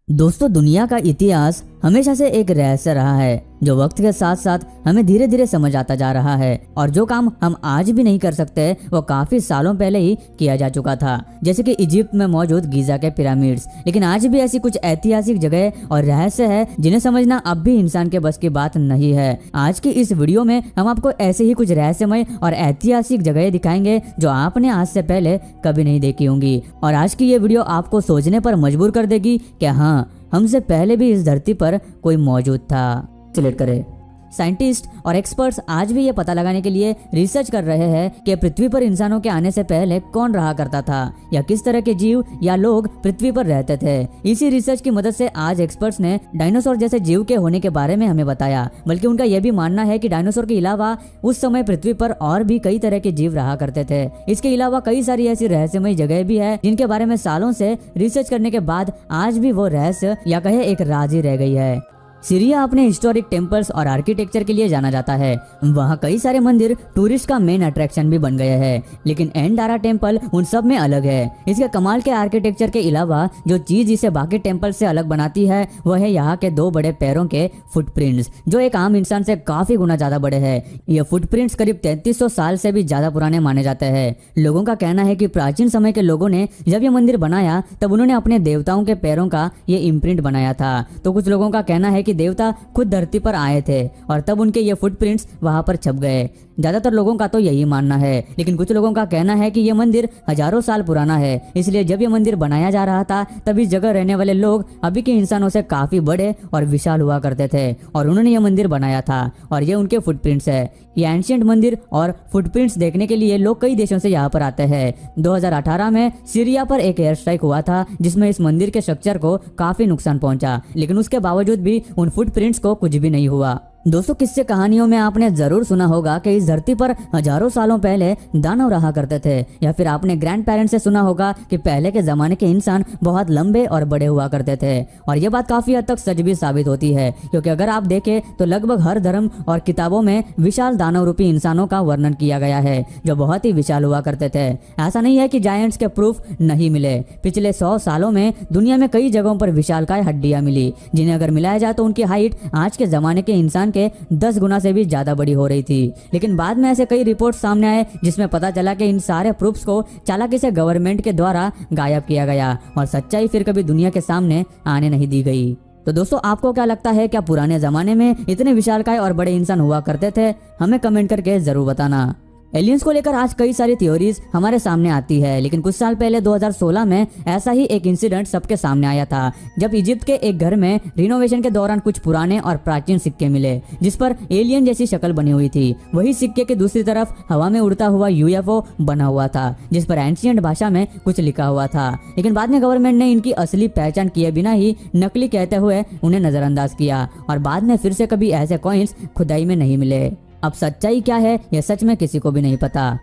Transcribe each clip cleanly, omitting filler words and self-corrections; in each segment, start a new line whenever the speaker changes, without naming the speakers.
दोस्तों, दुनिया का इतिहास हमेशा से एक रहस्य रहा है जो वक्त के साथ साथ हमें धीरे धीरे समझ आता जा रहा है। और जो काम हम आज भी नहीं कर सकते वो काफी सालों पहले ही किया जा चुका था, जैसे कि इजिप्ट में मौजूद गीजा के पिरामिड्स। लेकिन आज भी ऐसी कुछ ऐतिहासिक जगह और रहस्य है जिन्हें समझना अब भी इंसान के बस की बात नहीं है। आज की इस वीडियो में हम आपको ऐसे ही कुछ रहस्यमय और ऐतिहासिक जगह दिखाएंगे जो आपने आज से पहले कभी नहीं देखी होंगी। और आज की ये वीडियो आपको सोचने पर मजबूर कर देगी कि हाँ, हमसे पहले भी इस धरती पर कोई मौजूद था। सिलेक्ट करें। साइंटिस्ट और एक्सपर्ट्स आज भी ये पता लगाने के लिए रिसर्च कर रहे हैं कि पृथ्वी पर इंसानों के आने से पहले कौन रहा करता था या किस तरह के जीव या लोग पृथ्वी पर रहते थे। इसी रिसर्च की मदद से आज एक्सपर्ट्स ने डायनासोर जैसे जीव के होने के बारे में हमें बताया। बल्कि उनका यह भी मानना है कि डायनासोर के अलावा उस समय पृथ्वी पर और भी कई तरह के जीव रहा करते थे। इसके अलावा कई सारी ऐसी रहस्यमय जगह भी है जिनके बारे में सालों से रिसर्च करने के बाद आज भी वो रहस्य या कहे एक राज ही रह गई है। सीरिया अपने हिस्टोरिक टेम्पल्स और आर्किटेक्चर के लिए जाना जाता है। वहाँ कई सारे मंदिर टूरिस्ट का मेन अट्रैक्शन भी बन गए हैं। लेकिन एंडारा टेम्पल उन सब में अलग है। इसके कमाल के आर्किटेक्चर के अलावा जो चीज इसे बाकी टेम्पल से अलग बनाती है वह है यहाँ के 2 बड़े पैरों के फुटप्रिंट्स, जो एक आम इंसान से काफी गुना ज्यादा बड़े हैं। ये फुटप्रिंट्स करीब 3300 साल से भी ज्यादा पुराने माने जाते हैं। लोगों का कहना है कि प्राचीन समय के लोगों ने जब ये मंदिर बनाया तब उन्होंने अपने देवताओं के पैरों का ये इम्प्रिंट बनाया था। तो कुछ लोगों का कहना है कि देवता खुद धरती पर आए थे और तब उनके ये फुटप्रिंट्स वहां पर छप गए। ज्यादातर लोगों का तो यही मानना है। लेकिन कुछ लोगों का कहना है कि ये मंदिर हजारों साल पुराना है, इसलिए जब ये मंदिर बनाया जा रहा था तब इस जगह रहने वाले लोग अभी के इंसानों से काफी बड़े और विशाल हुआ करते थे और उन्होंने ये मंदिर बनाया था और ये उनके फुटप्रिंट्स है। ये एंशिएंट मंदिर और फुटप्रिंट्स देखने के लिए लोग कई देशों से यहाँ पर आते हैं। 2018 में सीरिया पर एक एयर स्ट्राइक हुआ था जिसमें इस मंदिर के स्ट्रक्चर को काफी नुकसान पहुंचा, लेकिन उसके बावजूद भी उन फुटप्रिंट्स को कुछ भी नहीं हुआ। दोस्तों, किस्से कहानियों में आपने जरूर सुना होगा कि इस धरती पर हजारों सालों पहले दानव रहा करते थे, या फिर आपने ग्रैंड पेरेंट्स से सुना होगा कि पहले के जमाने के इंसान बहुत लंबे और बड़े हुआ करते थे। और ये बात काफी हद तक सच भी साबित होती है, क्योंकि अगर आप देखें तो लगभग हर धर्म और किताबों में विशाल दानव रूपी इंसानों का वर्णन किया गया है जो बहुत ही विशाल हुआ करते थे। ऐसा नहीं है कि जायंट्स के प्रूफ नहीं मिले। पिछले 100 सालों में दुनिया में कई जगहों पर विशालकाय हड्डियां मिली, जिन्हें अगर मिलाया जाए तो उनकी हाइट आज के जमाने के इंसान के 10 गुना से भी ज्यादा बड़ी हो रही थी। लेकिन बाद में ऐसे कई रिपोर्ट सामने आए जिसमें पता चला कि इन सारे प्रूफ्स को चालाकी से गवर्नमेंट के द्वारा गायब किया गया और सच्चाई फिर कभी दुनिया के सामने आने नहीं दी गई। तो दोस्तों, आपको क्या लगता है, क्या पुराने जमाने में इतने विशालकाय और बड़े इंसान हुआ करते थे? हमें कमेंट करके जरूर बताना। एलियंस को लेकर आज कई सारी थ्योरीज हमारे सामने आती है, लेकिन कुछ साल पहले 2016 में ऐसा ही एक इंसिडेंट सबके सामने आया था, जब इजिप्ट के एक घर में रिनोवेशन के दौरान कुछ पुराने और प्राचीन सिक्के मिले जिस पर एलियन जैसी शक्ल बनी हुई थी। वही सिक्के के दूसरी तरफ हवा में उड़ता हुआ यूएफओ बना हुआ था जिस पर एंशिएंट भाषा में कुछ लिखा हुआ था। लेकिन बाद में गवर्नमेंट ने इनकी असली पहचान किए बिना ही नकली कहते हुए उन्हें नजरअंदाज किया और बाद में फिर से कभी ऐसे कॉइन्स खुदाई में नहीं मिले। अब सच्चाई क्या है यह सच में किसी को भी नहीं पता।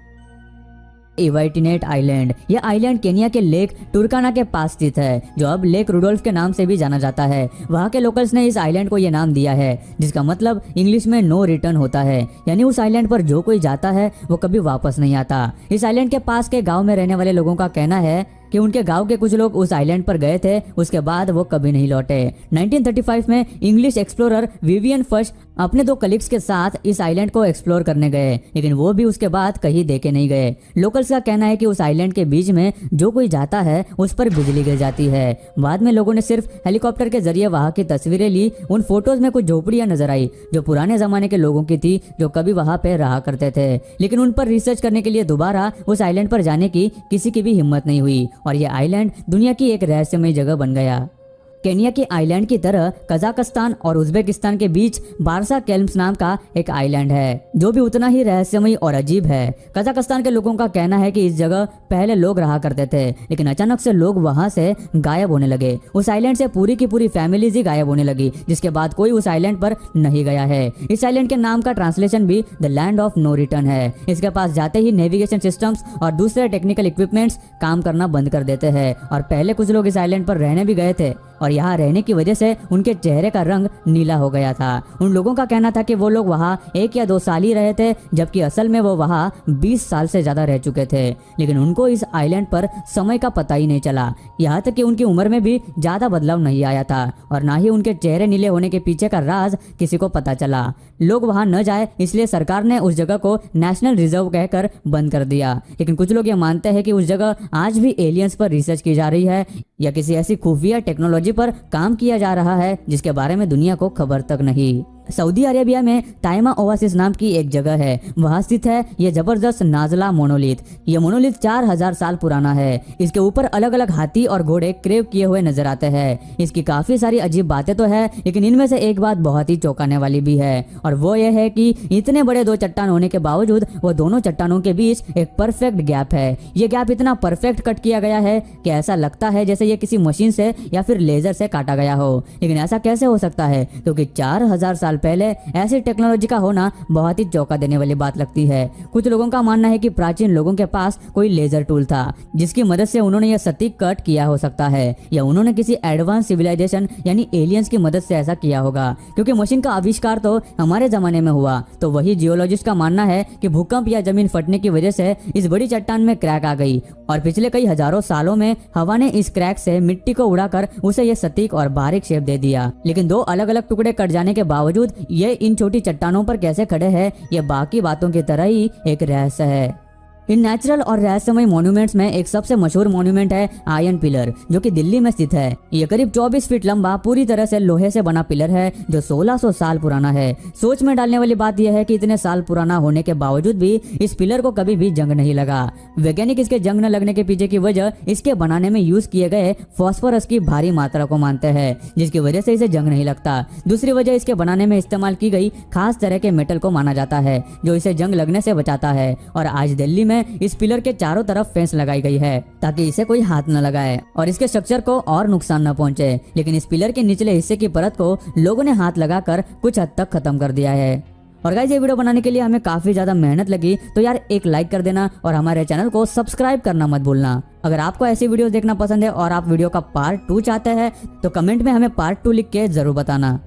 इवाइटिनेट आइलैंड, यह आइलैंड केनिया के लेक टुरकाना के पास स्थित है, जो अब लेक रुडोल्फ के नाम से भी जाना जाता है। वहाँ के लोकल्स ने इस आइलैंड को यह नाम दिया है जिसका मतलब इंग्लिश में नो रिटर्न होता है, यानी उस आइलैंड पर जो कोई जाता है वो कभी वापस नहीं आता। इस आइलैंड के पास के गाँव में रहने वाले लोगों का कहना है कि उनके गांव के कुछ लोग उस आइलैंड पर गए थे, उसके बाद वो कभी नहीं लौटे। 1935 में इंग्लिश एक्सप्लोरर विवियन फर्स्ट अपने 2 कलीग्स के साथ इस आइलैंड को एक्सप्लोर करने गए, लेकिन वो भी उसके बाद कहीं देखे नहीं गए। लोकल्स का कहना है कि उस आइलैंड के बीच में जो कोई जाता है उस पर बिजली गिर जाती है। बाद में लोगों ने सिर्फ हेलीकॉप्टर के जरिए वहाँ की तस्वीरें ली। उन फोटोज में कुछ झोपड़ियां नजर आई जो पुराने जमाने के लोगों की थी जो कभी वहाँ पे रहा करते थे, लेकिन उन पर रिसर्च करने के लिए दोबारा उस आइलैंड पर जाने की किसी की भी हिम्मत नहीं हुई और यह आइलैंड दुनिया की एक रहस्यमय जगह बन गया। केनिया के आइलैंड की तरह कजाकिस्तान और उज्बेकिस्तान के बीच बारसा केल्म्स नाम का एक आइलैंड है जो भी उतना ही रहस्यमय और अजीब है। कजाकिस्तान के लोगों का कहना है कि इस जगह पहले लोग रहा करते थे, लेकिन अचानक से लोग वहां से गायब होने लगे। उस आइलैंड से पूरी की पूरी फैमिलीज ही गायब होने लगी, जिसके बाद कोई उस आइलैंड पर नहीं गया है। इस आइलैंड के नाम का ट्रांसलेशन भी the land of no return है। इसके पास जाते ही नेविगेशन सिस्टम्स और दूसरे टेक्निकल इक्विपमेंट्स काम करना बंद कर देते हैं और पहले कुछ लोग इस आइलैंड पर रहने भी गए थे और यहाँ रहने की वजह से उनके चेहरे का रंग नीला हो गया था। उन लोगों का कहना था कि वो लोग वहाँ 1 या 2 साल ही रहे थे, जबकि असल में वो वहाँ 20 साल से ज्यादा रह चुके थे। लेकिन उनको इस आइलैंड पर समय का पता ही नहीं चला। यहाँ तक कि उनकी उम्र में भी ज्यादा बदलाव नहीं आया था और ना ही उनके चेहरे नीले होने के पीछे का राज किसी को पता चला। लोग वहां न जाए इसलिए सरकार ने उस जगह को नेशनल रिजर्व कहकर बंद कर दिया। लेकिन कुछ लोग ये मानते हैं कि उस जगह आज भी एलियंस पर रिसर्च की जा रही है या किसी ऐसी खुफिया टेक्नोलॉजी पर काम किया जा रहा है जिसके बारे में दुनिया को खबर तक नहीं। सऊदी अरेबिया में ताइमा ओवासिस नाम की एक जगह है, वहां स्थित है ये जबरदस्त नाजला मोनोलिथ। ये मोनोलिथ 4000 साल पुराना है। इसके ऊपर अलग अलग हाथी और घोड़े क्रेव किए हुए नजर आते हैं। इसकी काफी सारी अजीब बातें तो है, लेकिन इनमें से एक बात बहुत ही चौंकाने वाली भी है और वो ये है कि इतने बड़े 2 चट्टान होने के बावजूद वो दोनों चट्टानों के बीच एक परफेक्ट गैप है। ये गैप इतना परफेक्ट कट किया गया है कि ऐसा लगता है जैसे ये किसी मशीन से या फिर लेजर से काटा गया हो। लेकिन ऐसा कैसे हो सकता है, क्योंकि 4000 साल पहले ऐसी टेक्नोलॉजी का होना बहुत ही चौंका देने वाली बात लगती है। कुछ लोगों का मानना है कि प्राचीन लोगों के पास कोई लेजर टूल था जिसकी मदद से उन्होंने यह सटीक कट किया हो सकता है, या उन्होंने किसी एडवांस सिविलाइजेशन यानी एलियंस की मदद से ऐसा किया होगा। क्योंकि मशीन का आविष्कार तो हमारे जमाने में हुआ, तो वही जियोलॉजिस्ट का मानना है कि भूकंप या जमीन फटने की वजह से इस बड़ी चट्टान में क्रैक आ गई और पिछले कई हजारों सालों में हवा ने इस क्रैक से मिट्टी को उड़ाकर उसे यह सटीक और बारीक शेप दे दिया। लेकिन 2 अलग अलग टुकड़े कट जाने के बावजूद ये इन छोटी चट्टानों पर कैसे खड़े हैं, ये बाकी बातों की तरह ही एक रहस्य है। इन नेचुरल और रहस्यमय मॉन्यूमेंट्स में एक सबसे मशहूर मॉन्यूमेंट है आयरन पिलर, जो कि दिल्ली में स्थित है। ये करीब 24 फीट लंबा पूरी तरह से लोहे से बना पिलर है जो 1600 साल पुराना है। सोच में डालने वाली बात यह है कि इतने साल पुराना होने के बावजूद भी इस पिलर को कभी भी जंग नहीं लगा। वैज्ञानिक इसके जंग न लगने के पीछे की वजह इसके बनाने में यूज किए गए फास्फोरस की भारी मात्रा को मानते हैं, जिसकी वजह से इसे जंग नहीं लगता। दूसरी वजह इसके बनाने में इस्तेमाल की गई खास तरह के मेटल को माना जाता है जो इसे जंग लगने से बचाता है। और आज दिल्ली में इस पिलर के चारों तरफ फेंस लगाई गई है ताकि इसे कोई हाथ न लगाए और इसके स्ट्रक्चर को और नुकसान न पहुंचे। लेकिन इस पिलर के निचले हिस्से की परत को लोगों ने हाथ लगाकर कुछ हद तक खत्म कर दिया है। और गाइस, ये वीडियो बनाने के लिए हमें काफी ज्यादा मेहनत लगी, तो यार एक लाइक कर देना और हमारे चैनल को सब्सक्राइब करना मत भूलना। अगर आपको ऐसी वीडियो देखना पसंद है और आप वीडियो का पार्ट 2 चाहते हैं तो कमेंट में हमें पार्ट 2 लिख के जरूर बताना।